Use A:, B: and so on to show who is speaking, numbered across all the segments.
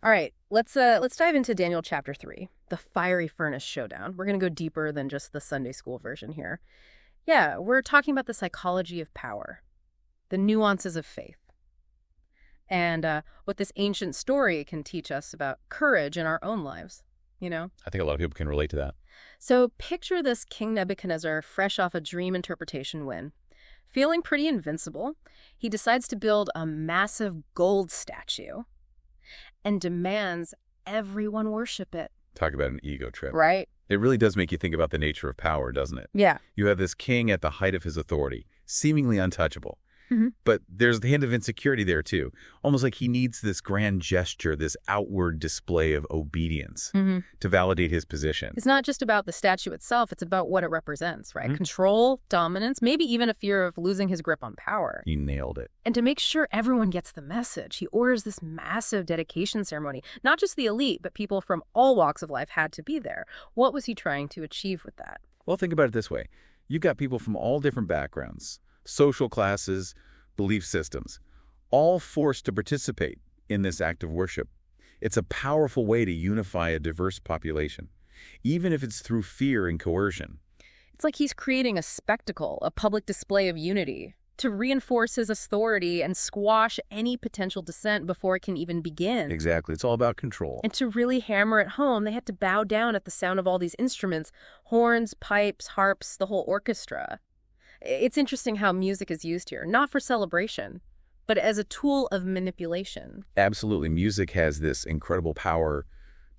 A: All right, let's dive into Daniel chapter 3, the fiery furnace showdown. We're going to go deeper than just the Sunday school version here. Yeah, we're talking about the psychology of power, the nuances of faith, and what this ancient story can teach us about courage in our own lives, you know?
B: I think a lot of people can relate to that.
A: So picture this King Nebuchadnezzar fresh off a dream interpretation win. Feeling pretty invincible, he decides to build a massive gold statue and demands everyone worship it.
B: Talk about an ego trip.
A: Right?
B: It really does make you think about the nature of power, doesn't it?
A: Yeah.
B: You have this king at the height of his authority, seemingly untouchable.
A: Mhm.
B: But there's the hint of insecurity there, too. Almost like he needs this grand gesture, this outward display of obedience to validate his position.
A: It's not just about the statue itself, it's about what it represents, right?
B: Mhm.
A: Control, dominance, maybe even a fear of losing his grip on power.
B: He nailed it.
A: And to make sure everyone gets the message, he orders this massive dedication ceremony. Not just the elite, but people from all walks of life had to be there. What was he trying to achieve with that?
B: Well, think about it this way. You've got people from all different backgrounds, social classes, belief systems, all forced to participate in this act of worship. It's a powerful way to unify a diverse population, even if it's through fear and coercion.
A: It's like he's creating a spectacle, a public display of unity, to reinforce his authority and squash any potential dissent before it can even begin.
B: Exactly. It's all about control.
A: And to really hammer it home, they had to bow down at the sound of all these instruments, horns, pipes, harps, the whole orchestra. It's interesting how music is used here, not for celebration, but as a tool of manipulation.
B: Absolutely. Music has this incredible power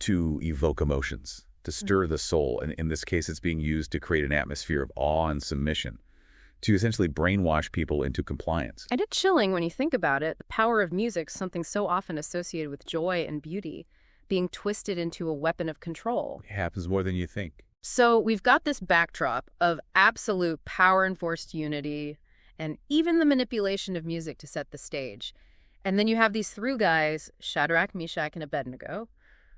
B: to evoke emotions, to stir the soul. And in this case, it's being used to create an atmosphere of awe and submission, to essentially brainwash people into compliance.
A: And it's chilling when you think about it. The power of music, something so often associated with joy and beauty, being twisted into a weapon of control.
B: It happens more than you think.
A: So we've got this backdrop of absolute power-enforced unity and even the manipulation of music to set the stage. And then you have these three guys, Shadrach, Meshach, and Abednego,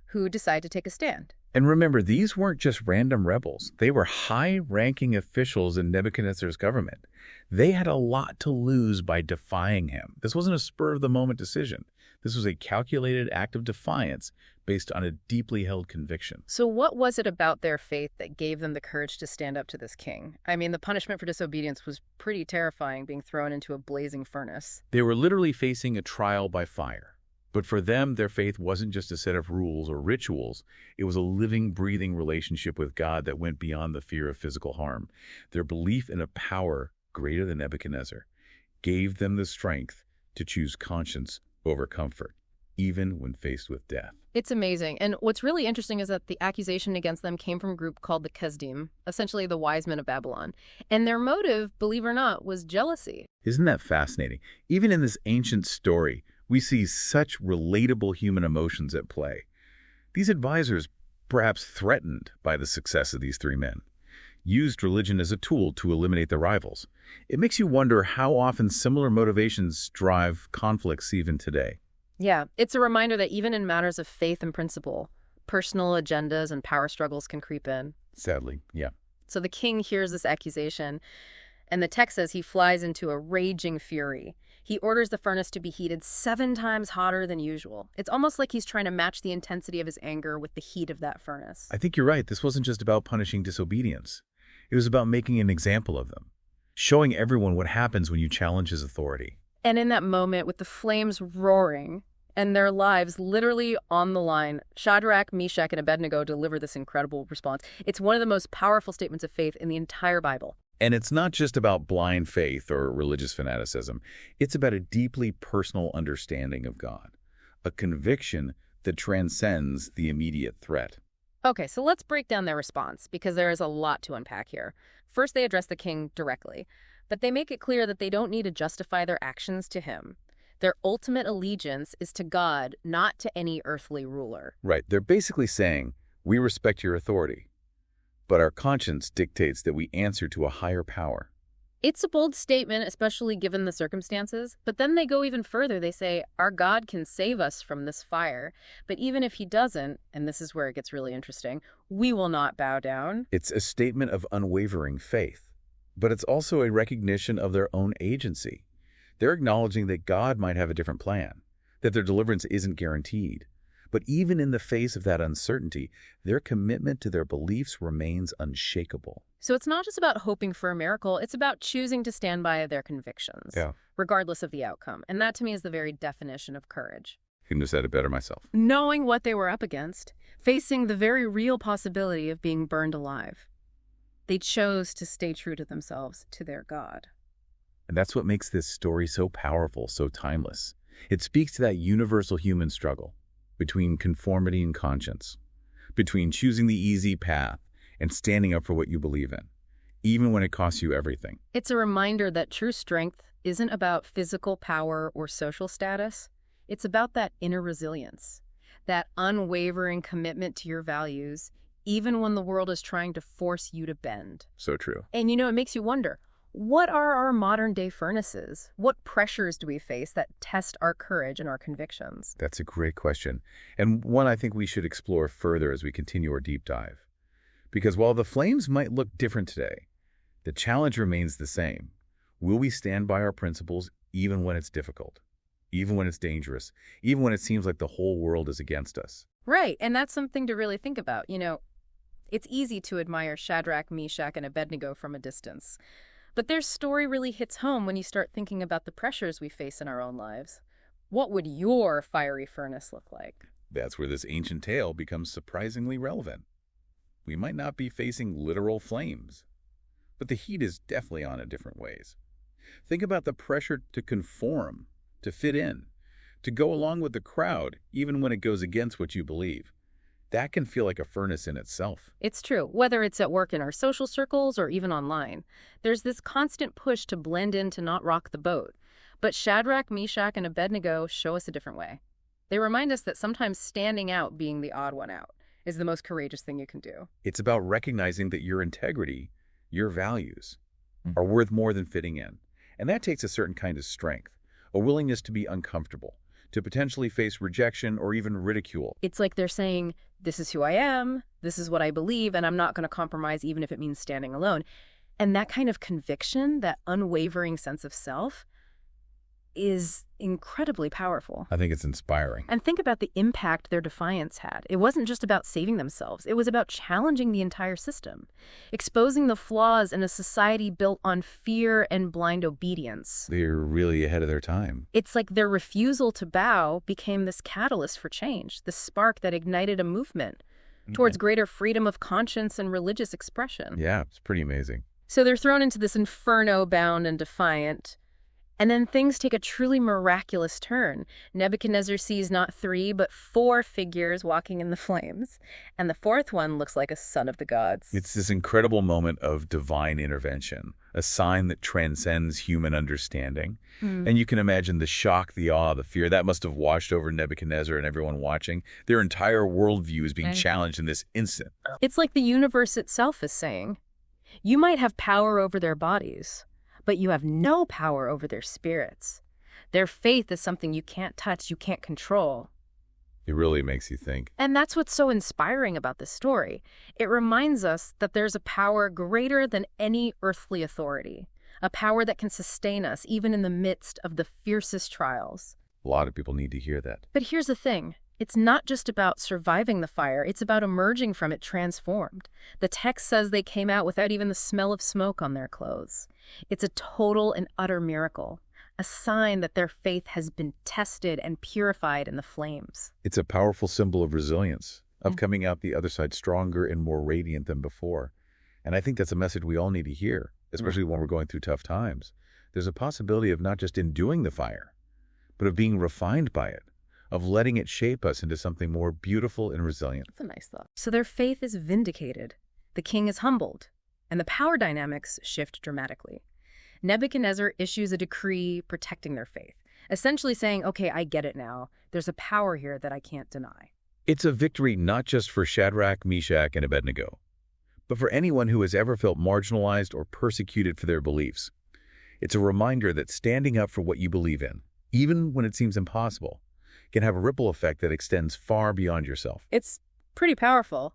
A: who decide to take a stand.
B: And remember, these weren't just random rebels. They were high-ranking officials in Nebuchadnezzar's government. They had a lot to lose by defying him. This wasn't a spur-of-the-moment decision. This was a calculated act of defiance based on a deeply held conviction.
A: So what was it about their faith that gave them the courage to stand up to this king? I mean, the punishment for disobedience was pretty terrifying, being thrown into a blazing furnace.
B: They were literally facing a trial by fire. But for them, their faith wasn't just a set of rules or rituals. It was a living, breathing relationship with God that went beyond the fear of physical harm. Their belief in a power greater than Nebuchadnezzar gave them the strength to choose conscience over comfort, even when faced with death.
A: It's amazing. And what's really interesting is that the accusation against them came from a group called the Kesdim, essentially the wise men of Babylon. And their motive, believe it or not, was jealousy.
B: Isn't that fascinating? Even in this ancient story, we see such relatable human emotions at play. These advisors, perhaps threatened by the success of these three men, used religion as a tool to eliminate their rivals. It makes you wonder how often similar motivations drive conflicts even today.
A: Yeah, it's a reminder that even in matters of faith and principle, personal agendas and power struggles can creep in.
B: Sadly, yeah.
A: So the king hears this accusation, and the text says he flies into a raging fury. He orders the furnace to be heated 7 times hotter than usual. It's almost like he's trying to match the intensity of his anger with the heat of that furnace.
B: I think you're right. This wasn't just about punishing disobedience. It was about making an example of them, showing everyone what happens when you challenge his authority.
A: And in that moment, with the flames roaring and their lives literally on the line, Shadrach, Meshach, and Abednego deliver this incredible response. It's one of the most powerful statements of faith in the entire Bible.
B: And it's not just about blind faith or religious fanaticism. It's about a deeply personal understanding of God, a conviction that transcends the immediate threat.
A: Okay, so let's break down their response, because there is a lot to unpack here. First, they address the king directly, but they make it clear that they don't need to justify their actions to him. Their ultimate allegiance is to God, not to any earthly ruler.
B: Right. They're basically saying, we respect your authority, but our conscience dictates that we answer to a higher power.
A: It's a bold statement, especially given the circumstances, but then they go even further. They say, our God can save us from this fire, but even if he doesn't, and this is where it gets really interesting, we will not bow down.
B: It's a statement of unwavering faith, but it's also a recognition of their own agency. They're acknowledging that God might have a different plan, that their deliverance isn't guaranteed, But even in the face of that uncertainty, their commitment to their beliefs remains unshakable.
A: So it's not just about hoping for a miracle, it's about choosing to stand by their convictions,
B: Yeah.
A: regardless of the outcome. And that, to me, is the very definition of courage.
B: Couldn't have said it better myself.
A: Knowing what they were up against, facing the very real possibility of being burned alive. They chose to stay true to themselves, to their God.
B: And that's what makes this story so powerful, so timeless. It speaks to that universal human struggle between conformity and conscience, between choosing the easy path and standing up for what you believe in, even when it costs you everything.
A: It's a reminder that true strength isn't about physical power or social status. It's about that inner resilience, that unwavering commitment to your values, even when the world is trying to force you to bend.
B: So true.
A: And it makes you wonder, what are our modern day furnaces? What pressures do we face that test our courage and our convictions?
B: That's a great question, and one I think we should explore further as we continue our deep dive. Because while the flames might look different today, the challenge remains the same. Will we stand by our principles even when it's difficult, even when it's dangerous, even when it seems like the whole world is against us?
A: Right, and that's something to really think about. It's easy to admire Shadrach, Meshach, and Abednego from a distance. But their story really hits home when you start thinking about the pressures we face in our own lives. What would your fiery furnace look like?
B: That's where this ancient tale becomes surprisingly relevant. We might not be facing literal flames, but the heat is definitely on in different ways. Think about the pressure to conform, to fit in, to go along with the crowd, even when it goes against what you believe. That can feel like a furnace in itself.
A: It's true. Whether it's at work in our social circles or even online, there's this constant push to blend in, to not rock the boat. But Shadrach, Meshach, and Abednego show us a different way. They remind us that sometimes standing out, being the odd one out, is the most courageous thing you can do.
B: It's about recognizing that your integrity, your values, are worth more than fitting in. And that takes a certain kind of strength, a willingness to be uncomfortable, to potentially face rejection or even ridicule.
A: It's like they're saying, this is who I am, this is what I believe, and I'm not going to compromise even if it means standing alone. And that kind of conviction, that unwavering sense of self, is incredibly powerful.
B: I think it's inspiring.
A: And think about the impact their defiance had. It wasn't just about saving themselves. It was about challenging the entire system, exposing the flaws in a society built on fear and blind obedience.
B: They're really ahead of their time.
A: It's like their refusal to bow became this catalyst for change, the spark that ignited a movement towards greater freedom of conscience and religious expression.
B: Yeah, it's pretty amazing.
A: So they're thrown into this inferno, bound and defiant. And then things take a truly miraculous turn. Nebuchadnezzar sees not 3, but 4 figures walking in the flames. And the 4th one looks like a son of the gods.
B: It's this incredible moment of divine intervention, a sign that transcends human understanding. And you can imagine the shock, the awe, the fear that must have washed over Nebuchadnezzar and everyone watching. Their entire worldview is being challenged in this instant.
A: It's like the universe itself is saying, you might have power over their bodies, but you have no power over their spirits. Their faith is something you can't touch, you can't control.
B: It really makes you think.
A: And that's what's so inspiring about this story. It reminds us that there's a power greater than any earthly authority, a power that can sustain us even in the midst of the fiercest trials.
B: A lot of people need to hear that.
A: But here's the thing. It's not just about surviving the fire, it's about emerging from it transformed. The text says they came out without even the smell of smoke on their clothes. It's a total and utter miracle, a sign that their faith has been tested and purified in the flames.
B: It's a powerful symbol of resilience, of coming out the other side stronger and more radiant than before. And I think that's a message we all need to hear, especially when we're going through tough times. There's a possibility of not just enduring the fire, but of being refined by it, of letting it shape us into something more beautiful and resilient.
A: That's a nice thought. So their faith is vindicated, the king is humbled, and the power dynamics shift dramatically. Nebuchadnezzar issues a decree protecting their faith, essentially saying, okay, I get it now. There's a power here that I can't deny.
B: It's a victory not just for Shadrach, Meshach, and Abednego, but for anyone who has ever felt marginalized or persecuted for their beliefs. It's a reminder that standing up for what you believe in, even when it seems impossible, can have a ripple effect that extends far beyond yourself.
A: It's pretty powerful.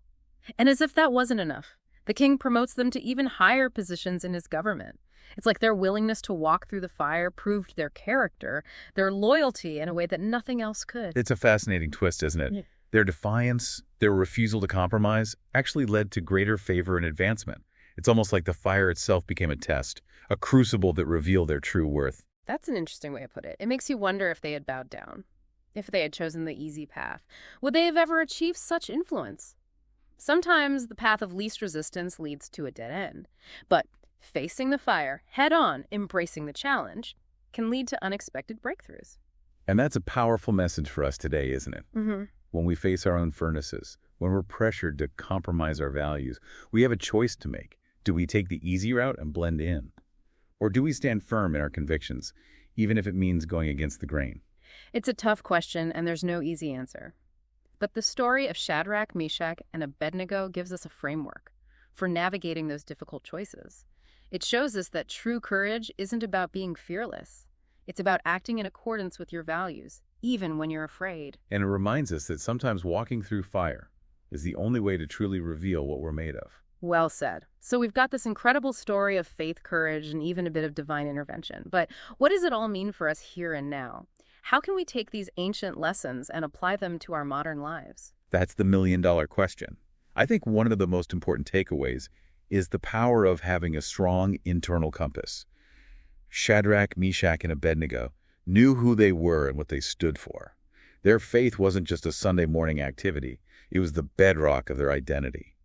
A: And as if that wasn't enough, the king promotes them to even higher positions in his government. It's like their willingness to walk through the fire proved their character, their loyalty in a way that nothing else could.
B: It's a fascinating twist, isn't it?
A: Yeah.
B: Their defiance, their refusal to compromise, actually led to greater favor and advancement. It's almost like the fire itself became a test, a crucible that revealed their true worth.
A: That's an interesting way to put it. It makes you wonder if they had bowed down, if they had chosen the easy path. Would they have ever achieved such influence? Sometimes the path of least resistance leads to a dead end. But facing the fire head-on, embracing the challenge, can lead to unexpected breakthroughs.
B: And that's a powerful message for us today, isn't it?
A: Mm-hmm.
B: When we face our own furnaces, when we're pressured to compromise our values, we have a choice to make. Do we take the easy route and blend in? Or do we stand firm in our convictions, even if it means going against the grain?
A: It's a tough question, and there's no easy answer. But the story of Shadrach, Meshach, and Abednego gives us a framework for navigating those difficult choices. It shows us that true courage isn't about being fearless. It's about acting in accordance with your values, even when you're afraid.
B: And it reminds us that sometimes walking through fire is the only way to truly reveal what we're made of.
A: Well said. So we've got this incredible story of faith, courage, and even a bit of divine intervention. But what does it all mean for us here and now? How can we take these ancient lessons and apply them to our modern lives?
B: That's the million-dollar question. I think one of the most important takeaways is the power of having a strong internal compass. Shadrach, Meshach, and Abednego knew who they were and what they stood for. Their faith wasn't just a Sunday morning activity. It was the bedrock of their identity.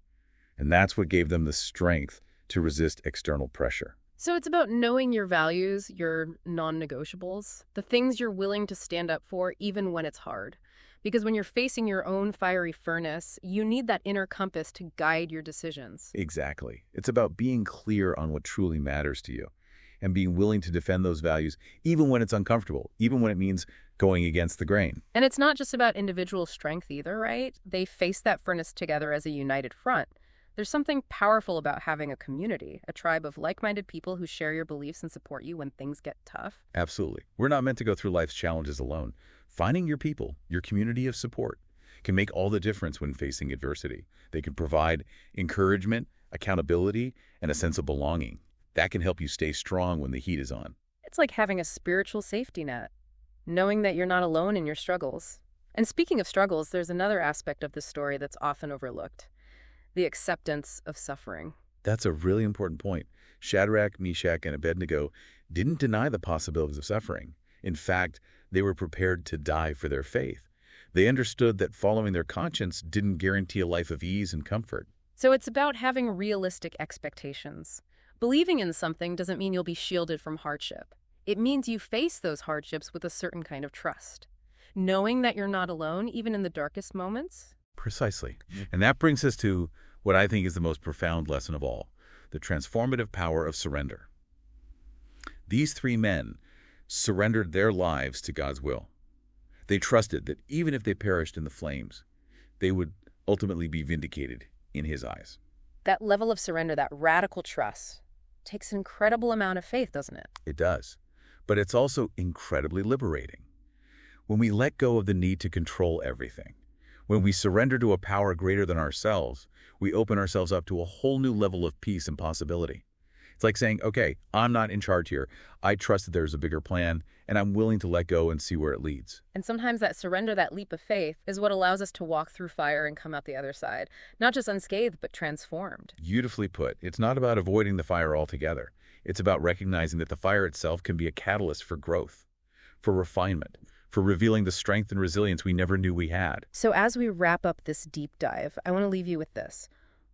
B: And that's what gave them the strength to resist external pressure.
A: So it's about knowing your values, your non-negotiables, the things you're willing to stand up for even when it's hard. Because when you're facing your own fiery furnace, you need that inner compass to guide your decisions.
B: Exactly. It's about being clear on what truly matters to you and being willing to defend those values even when it's uncomfortable, even when it means going against the grain.
A: And it's not just about individual strength either, right? They face that furnace together as a united front. There's something powerful about having a community, a tribe of like-minded people who share your beliefs and support you when things get tough.
B: Absolutely. We're not meant to go through life's challenges alone. Finding your people, your community of support, can make all the difference when facing adversity. They can provide encouragement, accountability, and a sense of belonging. That can help you stay strong when the heat is on.
A: It's like having a spiritual safety net, knowing that you're not alone in your struggles. And speaking of struggles, there's another aspect of this story that's often overlooked. The acceptance of suffering.
B: That's a really important point. Shadrach, Meshach, and Abednego didn't deny the possibilities of suffering. In fact, they were prepared to die for their faith. They understood that following their conscience didn't guarantee a life of ease and comfort.
A: So it's about having realistic expectations. Believing in something doesn't mean you'll be shielded from hardship. It means you face those hardships with a certain kind of trust. Knowing that you're not alone, even in the darkest moments.
B: Precisely. And that brings us to what I think is the most profound lesson of all, the transformative power of surrender. These three men surrendered their lives to God's will. They trusted that even if they perished in the flames, they would ultimately be vindicated in His eyes.
A: That level of surrender, that radical trust, takes an incredible amount of faith, doesn't it?
B: It does. But it's also incredibly liberating. When we let go of the need to control everything, when we surrender to a power greater than ourselves, we open ourselves up to a whole new level of peace and possibility. It's like saying, okay, I'm not in charge here. I trust that there's a bigger plan, and I'm willing to let go and see where it leads.
A: And sometimes that surrender, that leap of faith, is what allows us to walk through fire and come out the other side, not just unscathed, but transformed.
B: Beautifully put. It's not about avoiding the fire altogether. It's about recognizing that the fire itself can be a catalyst for growth, for refinement, for revealing the strength and resilience we never knew we had.
A: So as we wrap up this deep dive, I want to leave you with this.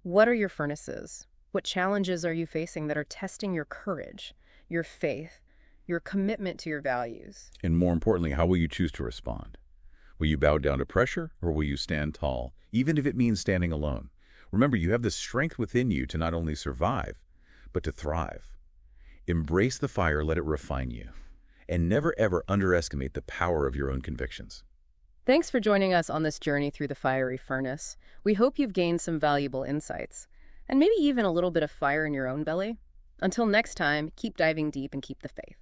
A: What are your furnaces? What challenges are you facing that are testing your courage, your faith, your commitment to your values?
B: And more importantly, how will you choose to respond? Will you bow down to pressure, or will you stand tall, even if it means standing alone? Remember, you have the strength within you to not only survive, but to thrive. Embrace the fire, let it refine you. And never ever underestimate the power of your own convictions.
A: Thanks for joining us on this journey through the fiery furnace. We hope you've gained some valuable insights, and maybe even a little bit of fire in your own belly. Until next time, keep diving deep and keep the faith.